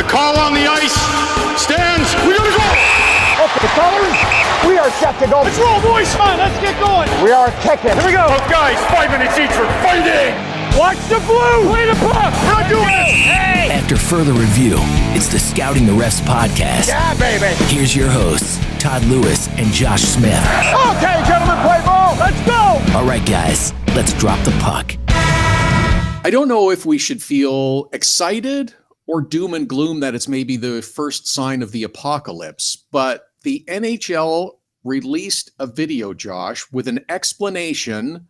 call on the ice stands. We gotta go! Okay, fellas, we are set to go. Let's roll, boys! Come on, let's get going! We are kicking. Here we go! Both guys, 5 minutes each for fighting! Watch the blue! Play the puck! We're not doing this! Hey! After further review, it's the Scouting the Refs podcast. Yeah, baby! Here's your hosts, Todd Lewis and Josh Smith. Okay, gentlemen, play ball! Let's go! All right, guys, let's drop the puck. I don't know if we should feel excited or doom and gloom that it's maybe the first sign of the apocalypse, but the NHL released a video, Josh, with an explanation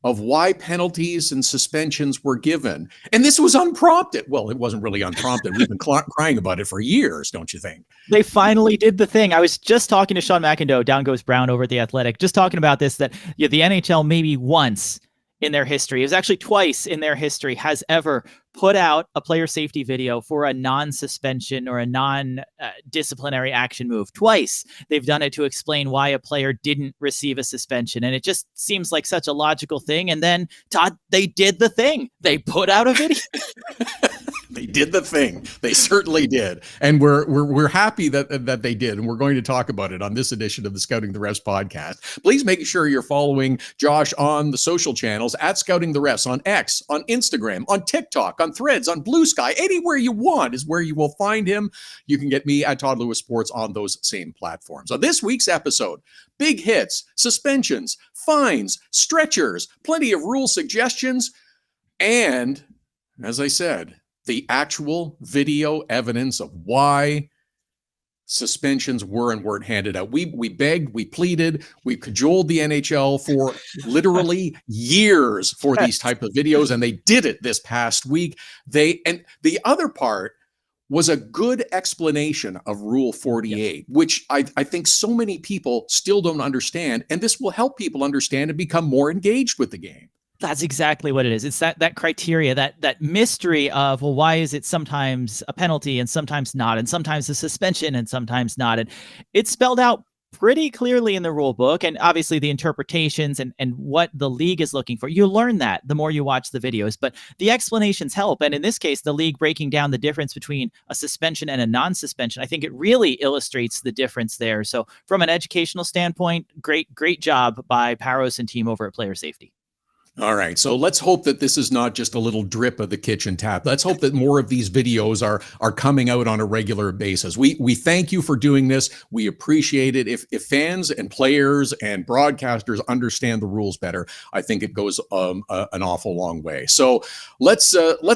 of why penalties and suspensions were given. And this was unprompted. Well, it wasn't really unprompted. We've been crying about it for years, don't you think? They finally did the thing. I was just talking to Sean McIndoe, Down Goes Brown over at The Athletic, just talking about this, that the NHL maybe once in their history, it was actually twice in their history, has ever put out a player safety video for a non-suspension or a non-disciplinary action move. Twice they've done it to explain why a player didn't receive a suspension. And it just seems like such a logical thing. And then, Todd, they did the thing. They put out a video. They did the thing. They certainly did. And we're happy that they did. And we're going to talk about it on this edition of the Scouting the Refs podcast. Please make sure you're following Josh on the social channels at Scouting the Refs, on X, on Instagram, on TikTok, on Threads, on Blue Sky. Anywhere you want is where you will find him. You can get me at Todd Lewis Sports on those same platforms. On this week's episode, big hits, suspensions, fines, stretchers, plenty of rule suggestions, and, as I said, the actual video evidence of why suspensions were and weren't handed out. We begged, we pleaded, we cajoled the NHL for literally years for these type of videos, and they did it this past week. And the other part was a good explanation of Rule 48, which I think so many people still don't understand, and this will help people understand and become more engaged with the game. That's exactly what it is. It's that criteria, that mystery of, well, why is it sometimes a penalty and sometimes not, and sometimes a suspension and sometimes not? And it's spelled out pretty clearly in the rule book, and obviously the interpretations and what the league is looking for. You learn that the more you watch the videos, but the explanations help. And in this case, the league breaking down the difference between a suspension and a non-suspension, I think it really illustrates the difference there. So from an educational standpoint, great job by Paros and team over at Player Safety. All right. So let's hope that this is not just a little drip of the kitchen tap. Let's hope that more of these videos are coming out on a regular basis. We thank you for doing this. We appreciate it. If fans and players and broadcasters understand the rules better, I think it goes an awful long way. So let's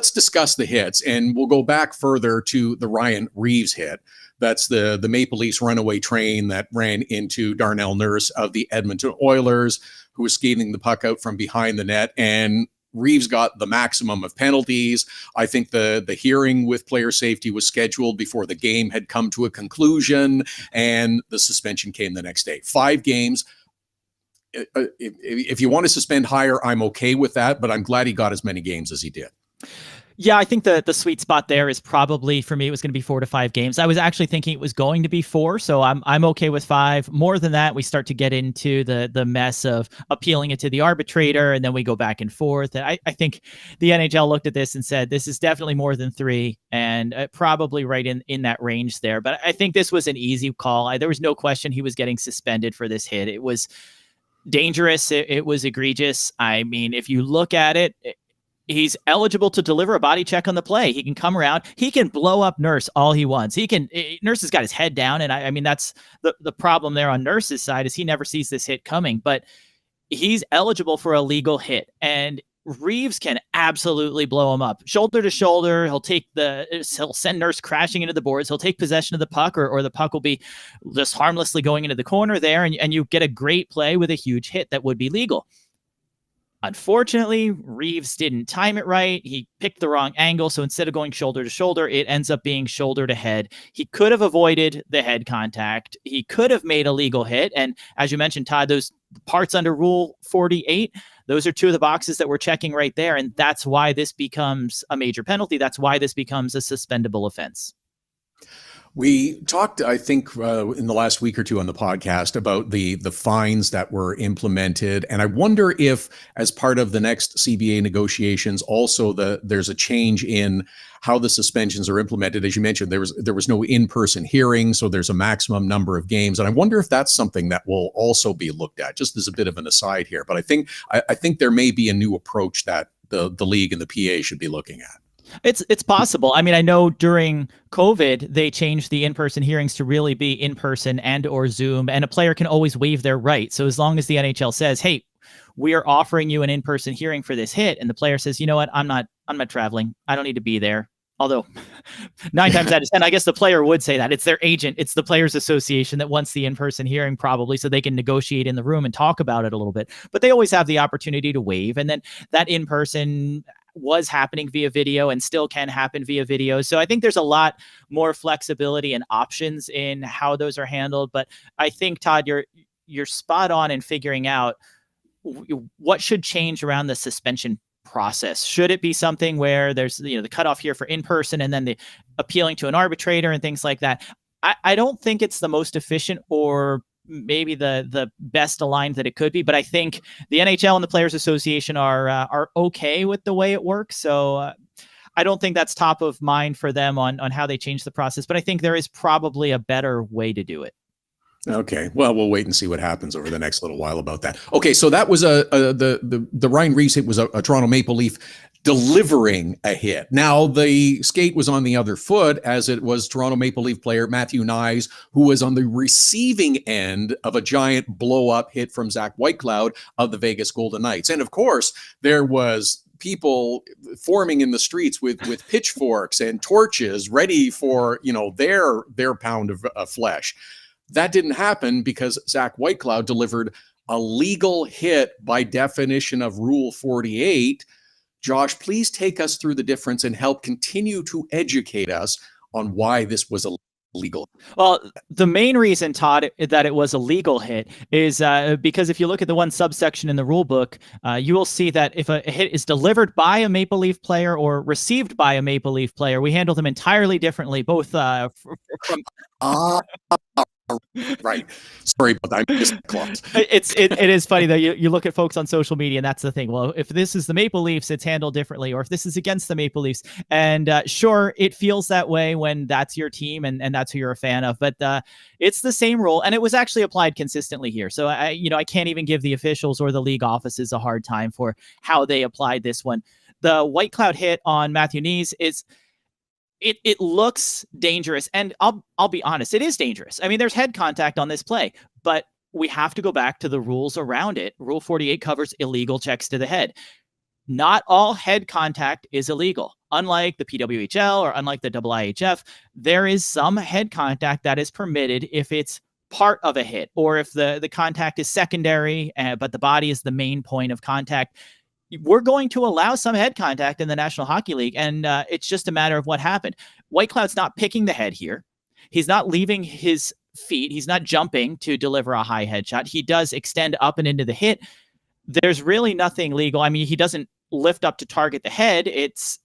discuss the hits, and we'll go back further to the Ryan Reaves hit. That's the Maple Leafs runaway train that ran into Darnell Nurse of the Edmonton Oilers, who was skating the puck out from behind the net, and Reaves got the maximum of penalties. I think the hearing with player safety was scheduled before the game had come to a conclusion, and the suspension came the next day. 5 games. If you want to suspend higher, I'm okay with that, but I'm glad he got as many games as he did. Yeah, I think the sweet spot there is probably, for me, it was going to be 4 to 5 games. I was actually thinking it was going to be 4, so I'm okay with 5. More than that, we start to get into the mess of appealing it to the arbitrator, and then we go back and forth. And I think the NHL looked at this and said, this is definitely more than 3, and probably right in that range there. But I think this was an easy call. There was no question he was getting suspended for this hit. It was dangerous. It was egregious. I mean, if you look at it, he's eligible to deliver a body check on the play. He can come around. He can blow up Nurse all he wants. Nurse has got his head down. And I mean, that's the problem there on Nurse's side, is he never sees this hit coming, but he's eligible for a legal hit. And Reaves can absolutely blow him up shoulder to shoulder. He'll send Nurse crashing into the boards. He'll take possession of the puck, or the puck will be just harmlessly going into the corner there. And you get a great play with a huge hit that would be legal. Unfortunately, Reaves didn't time it right. He picked the wrong angle. So instead of going shoulder to shoulder, it ends up being shoulder to head. He could have avoided the head contact. He could have made a legal hit. And as you mentioned, Todd, those parts under Rule 48, those are 2 of the boxes that we're checking right there. And that's why this becomes a major penalty. That's why this becomes a suspendable offense. We talked, I think, in the last week or two on the podcast about the fines that were implemented, and I wonder if, as part of the next CBA negotiations, also there's a change in how the suspensions are implemented. As you mentioned, there was no in-person hearing, so there's a maximum number of games, and I wonder if that's something that will also be looked at. Just as a bit of an aside here, but I think there may be a new approach that the league and the PA should be looking at. It's possible. I mean, I know during COVID, they changed the in-person hearings to really be in-person and or Zoom, and a player can always waive their right. So as long as the NHL says, hey, we are offering you an in-person hearing for this hit, and the player says, you know what, I'm not traveling. I don't need to be there. Although 9 times out of 10, I guess the player would say that. It's their agent. It's the Players Association that wants the in-person hearing, probably, so they can negotiate in the room and talk about it a little bit. But they always have the opportunity to waive. And then that in-person was happening via video and still can happen via video. So I think there's a lot more flexibility and options in how those are handled. But I think, Todd, you're spot on in figuring out what should change around the suspension process. Should it be something where there's the cutoff here for in-person and then the appealing to an arbitrator and things like that? I don't think it's the most efficient or maybe the best aligned that it could be, but I think the NHL and the Players Association are okay with the way it works. So I don't think that's top of mind for them on how they change the process, but I think there is probably a better way to do it. Okay, well, we'll wait and see what happens over the next little while about that. Okay, so that was the Ryan Reaves hit was a Toronto Maple Leaf delivering a hit. Now, the skate was on the other foot, as it was Toronto Maple Leaf player Matthew Knies, who was on the receiving end of a giant blow-up hit from Zach Whitecloud of the Vegas Golden Knights. And of course, there was people forming in the streets with pitchforks and torches ready for their pound of flesh. That didn't happen because Zach Whitecloud delivered a legal hit by definition of Rule 48. Josh, please take us through the difference and help continue to educate us on why this was illegal. Well, the main reason, Todd, that it was a legal hit is because if you look at the one subsection in the rule book, you will see that if a hit is delivered by a Maple Leaf player or received by a Maple Leaf player, we handle them entirely differently, both from... Right. Sorry about that. I missed the clause. It is funny though. You look at folks on social media, and that's the thing. Well, if this is the Maple Leafs, it's handled differently, or if this is against the Maple Leafs, and sure, it feels that way when that's your team and that's who you're a fan of. But it's the same rule, and it was actually applied consistently here. So I can't even give the officials or the league offices a hard time for how they applied this one. The Whitecloud hit on Matthew Knies is. It looks dangerous, and I'll be honest, it is dangerous. I mean, there's head contact on this play, but we have to go back to the rules around it. Rule 48 covers illegal checks to the head. Not all head contact is illegal. Unlike the PWHL or unlike the IIHF, there is some head contact that is permitted if it's part of a hit, or if the contact is secondary, but the body is the main point of contact. We're going to allow some head contact in the National Hockey League, and it's just a matter of what happened. Whitecloud's not picking the head here. He's not leaving his feet. He's not jumping to deliver a high headshot. He does extend up and into the hit. There's really nothing legal. I mean, he doesn't lift up to target the head. It's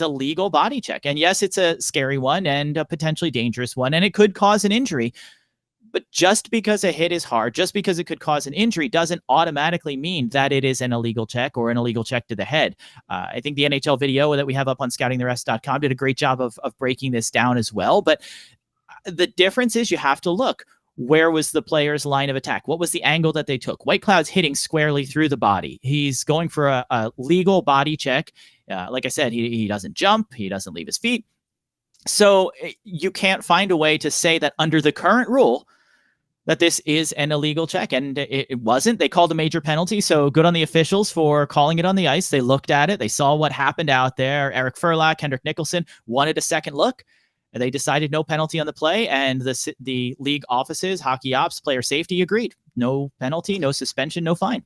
a legal body check. And yes, it's a scary one and a potentially dangerous one, and it could cause an injury. But just because a hit is hard, just because it could cause an injury, doesn't automatically mean that it is an illegal check or an illegal check to the head. I think the NHL video that we have up on scoutingtherest.com did a great job of breaking this down as well. But the difference is you have to look. Where was the player's line of attack? What was the angle that they took? Whitecloud's hitting squarely through the body. He's going for a legal body check. Like I said, he doesn't jump. He doesn't leave his feet. So you can't find a way to say that under the current rule, that this is an illegal check, and it wasn't. They called a major penalty, so good on the officials for calling it on the ice. They looked at it. They saw what happened out there. Eric Furlack, Henrik Nicholson wanted a second look, and they decided no penalty on the play, and the league offices, hockey ops, player safety agreed. No penalty, no suspension, no fine.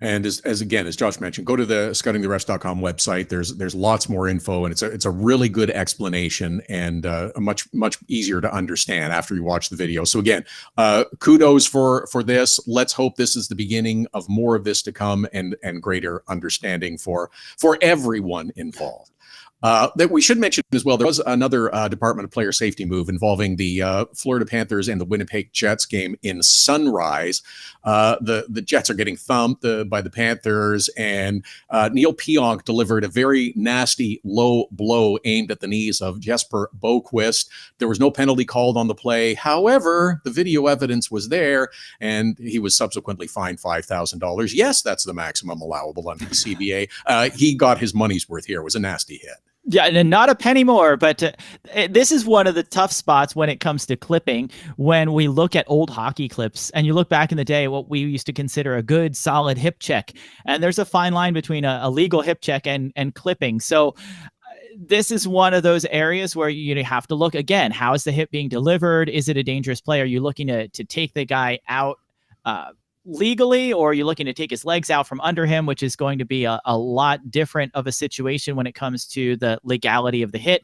And as Josh mentioned, go to the scoutingtherest.com website. There's lots more info, and it's a really good explanation and much easier to understand after you watch the video. So again, kudos for this. Let's hope this is the beginning of more of this to come and greater understanding for everyone involved. That we should mention as well, there was another Department of Player Safety move involving the Florida Panthers and the Winnipeg Jets game in Sunrise. The Jets are getting thumped by the Panthers, and Neal Pionk delivered a very nasty low blow aimed at the knees of Jesper Boquist. There was no penalty called on the play. However, the video evidence was there, and he was subsequently fined $5,000. Yes, that's the maximum allowable under the CBA. He got his money's worth here. It was a nasty hit. Yeah, and not a penny more, but this is one of the tough spots when it comes to clipping. When we look at old hockey clips and you look back in the day, what we used to consider a good, solid hip check. And there's a fine line between a legal hip check and clipping. So this is one of those areas where you have to look, again, how is the hip being delivered? Is it a dangerous play? Are you looking to take the guy out legally, or are you looking to take his legs out from under him, which is going to be a lot different of a situation when it comes to the legality of the hit.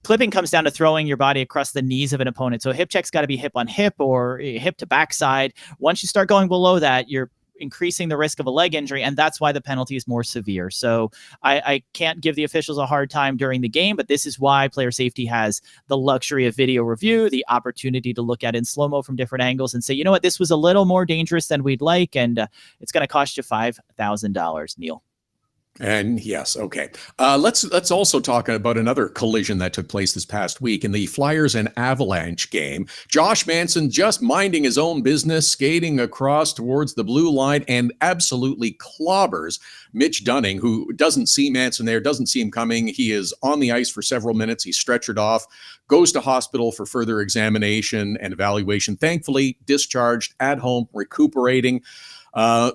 Clipping comes down to throwing your body across the knees of an opponent. So hip check's got to be hip on hip or hip to backside. Once you start going below that, you're increasing the risk of a leg injury, and that's why the penalty is more severe. So I can't give the officials a hard time during the game, but this is why player safety has the luxury of video review, the opportunity to look at in slow-mo from different angles and say, you know what, this was a little more dangerous than we'd like, and it's going to cost you $5,000, Neal. And yes, okay. Let's also talk about another collision that took place this past week in the Flyers and Avalanche game. Josh Manson just minding his own business, skating across towards the blue line and absolutely clobbers Mitch Dunning, who doesn't see Manson there, doesn't see him coming. He is on the ice for several minutes. He's stretchered off, goes to hospital for further examination and evaluation. Thankfully, discharged at home, recuperating.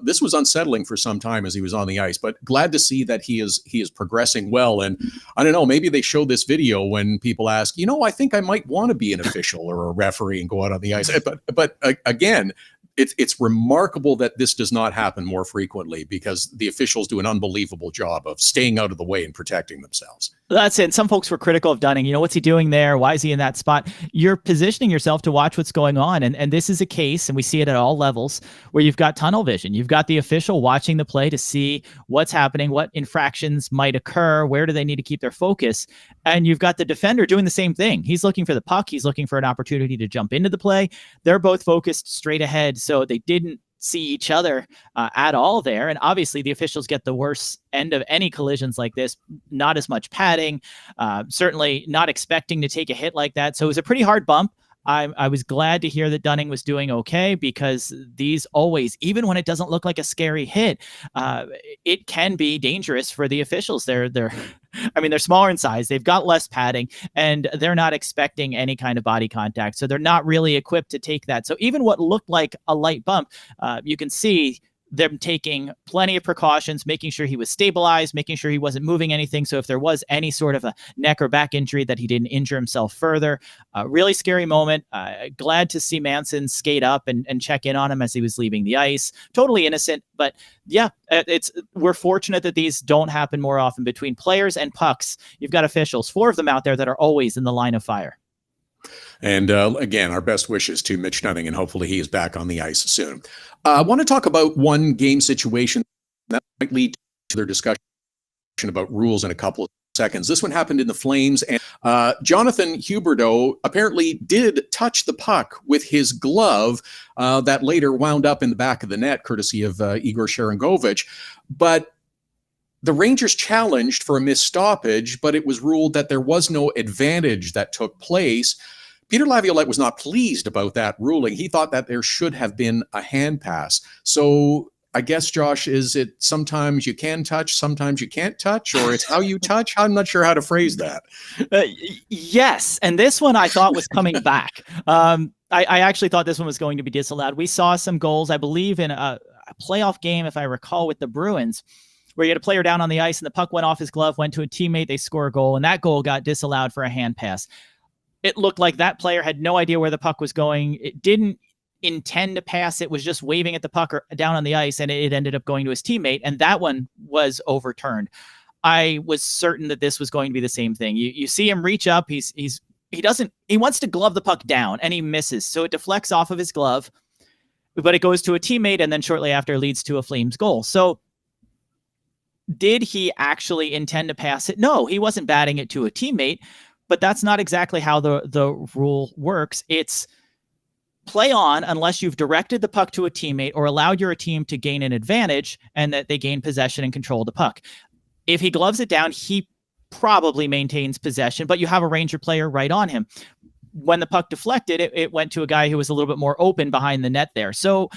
This was unsettling for some time as he was on the ice, but glad to see that he is progressing well. And I don't know, maybe they show this video when people ask, I think I might want to be an official or a referee and go out on the ice. But again, it's remarkable that this does not happen more frequently, because the officials do an unbelievable job of staying out of the way and protecting themselves. That's it. Some folks were critical of Dunning. What's he doing there? Why is he in that spot? You're positioning yourself to watch what's going on. And this is a case, and we see it at all levels, where you've got tunnel vision. You've got the official watching the play to see what's happening, what infractions might occur, where do they need to keep their focus. And you've got the defender doing the same thing. He's looking for the puck. He's looking for an opportunity to jump into the play. They're both focused straight ahead. So they didn't see each other at all there. And obviously the officials get the worst end of any collisions like this. Not as much padding, certainly not expecting to take a hit like that. So it was a pretty hard bump. I was glad to hear that Dunning was doing okay, because these always, even when it doesn't look like a scary hit, it can be dangerous for the officials. They're smaller in size. They've got less padding, and they're not expecting any kind of body contact. So they're not really equipped to take that. So even what looked like a light bump, you can see them taking plenty of precautions, making sure he was stabilized, making sure he wasn't moving anything. So if there was any sort of a neck or back injury, that he didn't injure himself further. Really scary moment. Glad to see Manson skate up and check in on him as he was leaving the ice. Totally innocent, but yeah, we're fortunate that these don't happen more often between players and pucks. You've got officials, 4 of them out there, that are always in the line of fire. And again, our best wishes to Mitch Dunning, and hopefully he is back on the ice soon. I want to talk about one game situation that might lead to their discussion about rules in a couple of seconds. This one happened in the Flames, and Jonathan Huberdeau apparently did touch the puck with his glove that later wound up in the back of the net, courtesy of Igor Sharangovich. But the Rangers challenged for a missed stoppage, but it was ruled that there was no advantage that took place. Peter Laviolette was not pleased about that ruling. He thought that there should have been a hand pass. So I guess, Josh, is it sometimes you can touch, sometimes you can't touch, or it's how you touch? I'm not sure how to phrase that. Yes. And this one I thought was coming back. I actually thought this one was going to be disallowed. We saw some goals, I believe, in a playoff game, if I recall, with the Bruins, where you had a player down on the ice and the puck went off his glove, went to a teammate, they score a goal, and that goal got disallowed for a hand pass. It looked like that player had no idea where the puck was going. It didn't intend to pass. It was just waving at the puck or down on the ice, and it ended up going to his teammate, and that one was overturned. I was certain that this was going to be the same thing. You see him reach up. He wants to glove the puck down, and he misses. So it deflects off of his glove, but it goes to a teammate, and then shortly after leads to a Flames goal. So did he actually intend to pass it? No, he wasn't batting it to a teammate, but that's not exactly how the rule works. It's play on unless you've directed the puck to a teammate or allowed your team to gain an advantage and that they gain possession and control of the puck. If he gloves it down, he probably maintains possession, but you have a Ranger player right on him. When the puck deflected, it went to a guy who was a little bit more open behind the net there. So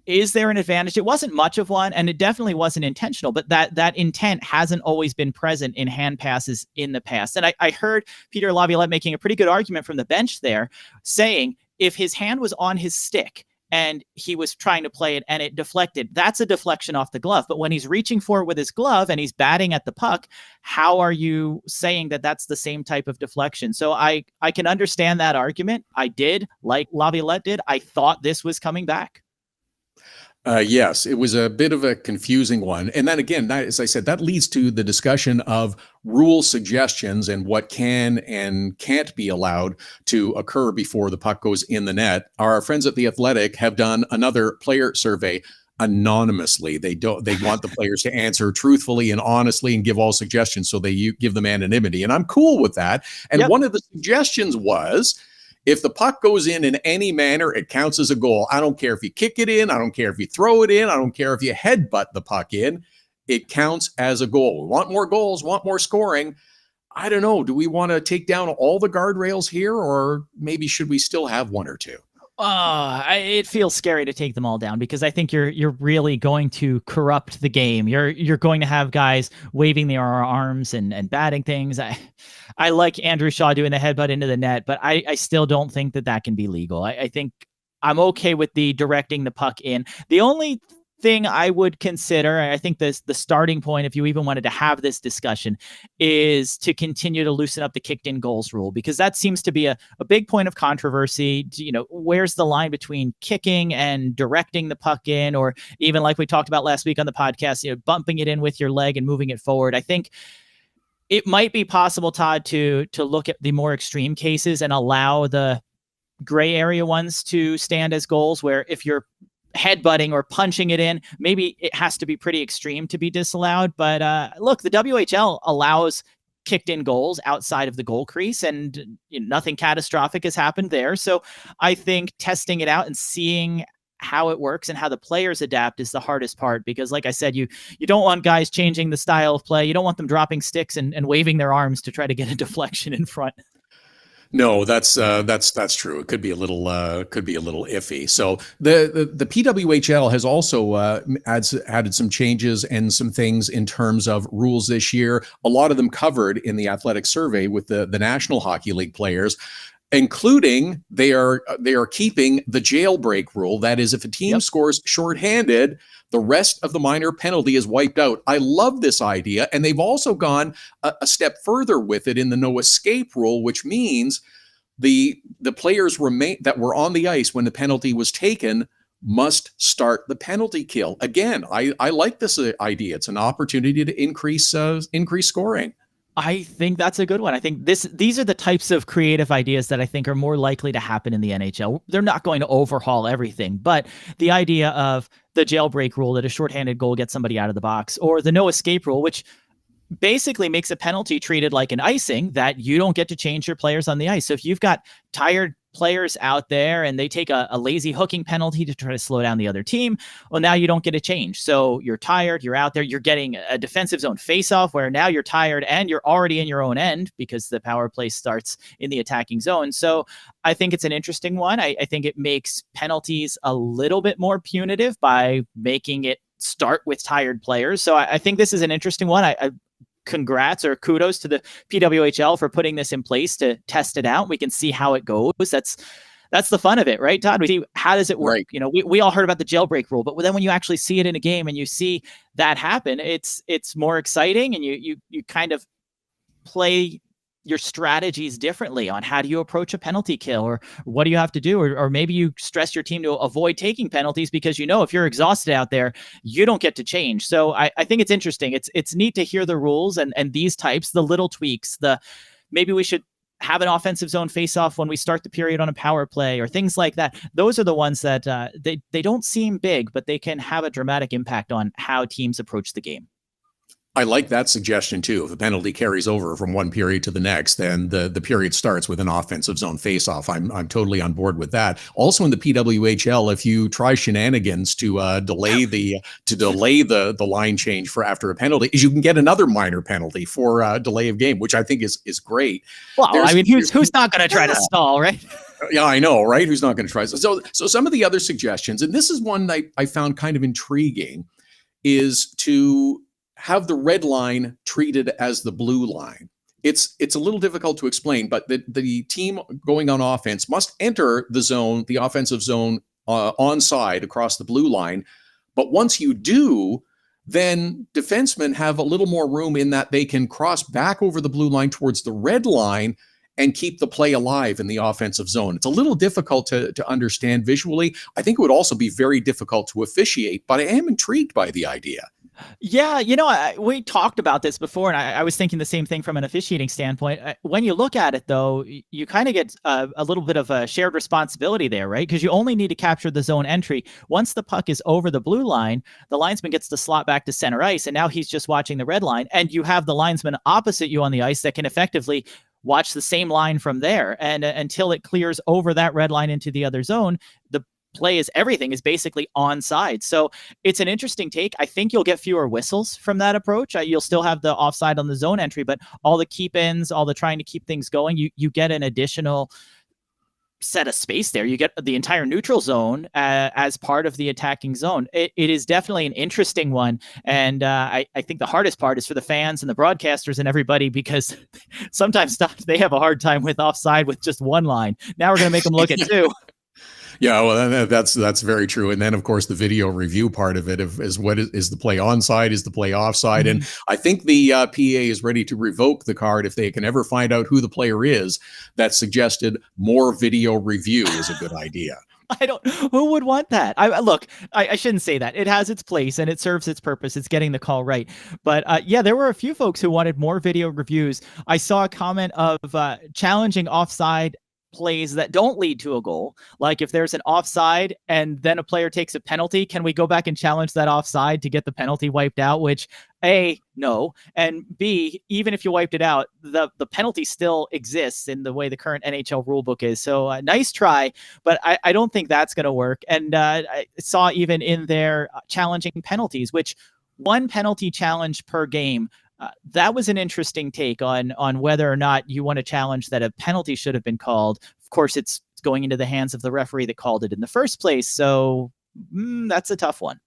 is there an advantage? It wasn't much of one, and it definitely wasn't intentional, but that intent hasn't always been present in hand passes in the past. And I heard Peter Laviolette making a pretty good argument from the bench there, saying if his hand was on his stick and he was trying to play it and it deflected, that's a deflection off the glove. But when he's reaching for it with his glove and he's batting at the puck, how are you saying that that's the same type of deflection? So I can understand that argument. I did, like Laviolette did. I thought this was coming back. Yes, it was a bit of a confusing one. And then again, as I said, that leads to the discussion of rule suggestions and what can and can't be allowed to occur before the puck goes in the net. Our friends at The Athletic have done another player survey anonymously. They want the players to answer truthfully and honestly and give all suggestions, so they give them anonymity. And I'm cool with that. And one of the suggestions was, if the puck goes in any manner, it counts as a goal. I don't care if you kick it in. I don't care if you throw it in. I don't care if you headbutt the puck in. It counts as a goal. We want more goals, want more scoring. I don't know. Do we want to take down all the guardrails here, or maybe should we still have one or two? It feels scary to take them all down, because I think you're really going to corrupt the game. You're going to have guys waving their arms and batting things. I like Andrew Shaw doing the headbutt into the net, but I still don't think that can be legal. I think I'm okay with the directing the puck in. The only thing I would consider, I think the starting point, if you even wanted to have this discussion, is to continue to loosen up the kicked in goals rule, because that seems to be a big point of controversy. Where's the line between kicking and directing the puck in, or even like we talked about last week on the podcast, bumping it in with your leg and moving it forward? I think it might be possible, Todd, to look at the more extreme cases and allow the gray area ones to stand as goals, where if you're headbutting or punching it in, maybe it has to be pretty extreme to be disallowed. But look, the WHL allows kicked in goals outside of the goal crease, and nothing catastrophic has happened there. So I think testing it out and seeing how it works and how the players adapt is the hardest part, because like I said, you don't want guys changing the style of play. You don't want them dropping sticks and waving their arms to try to get a deflection in front. No, that's true. It could be a little iffy. So the PWHL has also added some changes and some things in terms of rules this year. A lot of them covered in the Athletic survey with the National Hockey League players, including they are keeping the jailbreak rule. That is, if a team scores shorthanded, the rest of the minor penalty is wiped out. I love this idea. And they've also gone a step further with it in the no escape rule, which means the players that were on the ice when the penalty was taken must start the penalty kill. Again, I like this idea. It's an opportunity to increase scoring. I think that's a good one. I think these are the types of creative ideas that I think are more likely to happen in the NHL. They're not going to overhaul everything, but the idea of the jailbreak rule, that a shorthanded goal gets somebody out of the box, or the no escape rule, which basically makes a penalty treated like an icing, that you don't get to change your players on the ice. So if you've got tired players out there and they take a lazy hooking penalty to try to slow down the other team, well, now you don't get a change. So you're tired, you're out there, you're getting a defensive zone faceoff where now you're tired and you're already in your own end because the power play starts in the attacking zone. So I think it's an interesting one. I think it makes penalties a little bit more punitive by making it start with tired players. So I think this is an interesting one. I congrats or kudos to the PWHL for putting this in place to test it out. We can see how it goes. That's the fun of it, right, Todd? We see, how does it work? Right. We all heard about the jailbreak rule, but then when you actually see it in a game and you see that happen, it's more exciting, and you kind of play your strategies differently on how do you approach a penalty kill, or what do you have to do, or maybe you stress your team to avoid taking penalties because if you're exhausted out there, you don't get to change. So I think it's interesting. It's neat to hear the rules and these types, the little tweaks, maybe we should have an offensive zone face-off when we start the period on a power play, or things like that. Those are the ones that they don't seem big, but they can have a dramatic impact on how teams approach the game. I like that suggestion too. If the penalty carries over from one period to the next, then the period starts with an offensive zone faceoff. I'm totally on board with that. Also in the PWHL, if you try shenanigans to delay the line change for after a penalty, is you can get another minor penalty for delay of game, which I think is great. Well, I mean, who's not going to try to stall, right? Yeah, I know, right? Who's not going to try? So some of the other suggestions, and this is one that I found kind of intriguing, is to have the red line treated as the blue line. It's a little difficult to explain, but the team going on offense must enter the zone, the offensive zone, onside across the blue line. But once you do, then defensemen have a little more room in that they can cross back over the blue line towards the red line and keep the play alive in the offensive zone. It's a little difficult to understand visually. I think it would also be very difficult to officiate, but I am intrigued by the idea. Yeah, we talked about this before, and I was thinking the same thing from an officiating standpoint. When you look at it, though, you kind of get a little bit of a shared responsibility there, right? Because you only need to capture the zone entry. Once the puck is over the blue line, the linesman gets to slot back to center ice, and now he's just watching the red line, and you have the linesman opposite you on the ice that can effectively watch the same line from there. And until it clears over that red line into the other zone, the everything is basically onside. So it's an interesting take. I think you'll get fewer whistles from that approach. You'll still have the offside on the zone entry, but all the keep ins, all the trying to keep things going, you get an additional set of space there. You get the entire neutral zone as part of the attacking zone. It is definitely an interesting one. And I think the hardest part is for the fans and the broadcasters and everybody, because sometimes they have a hard time with offside with just one line. Now we're going to make them look at two. Yeah, well, that's very true. And then, of course, the video review part of it is what is the play onside, is the play offside. And I think the PA is ready to revoke the card if they can ever find out who the player is that suggested more video review is a good idea. Who would want that? I shouldn't say that. It has its place and it serves its purpose. It's getting the call right. But there were a few folks who wanted more video reviews. I saw a comment of challenging offside plays that don't lead to a goal. Like if there's an offside and then a player takes a penalty, can we go back and challenge that offside to get the penalty wiped out? Which A, no. And B, even if you wiped it out, the penalty still exists in the way the current NHL rulebook is. So nice try, but I don't think that's going to work. And I saw even in there challenging penalties, which one penalty challenge per game. That was an interesting take on whether or not you want to challenge that a penalty should have been called. Of course, it's going into the hands of the referee that called it in the first place. So that's a tough one.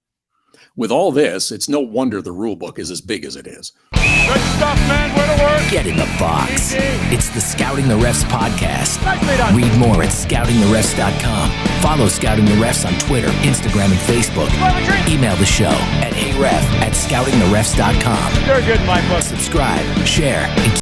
With all this, it's no wonder the rule book is as big as it is. Good stuff, man. Way to work. Get in the box. It's the Scouting the Refs podcast. Nicely done. Read more at scoutingtherefs.com. Follow Scouting the Refs on Twitter, Instagram, and Facebook. Email the show at heyref@scoutingtherefs.com. You're good, Michael. Subscribe, share, and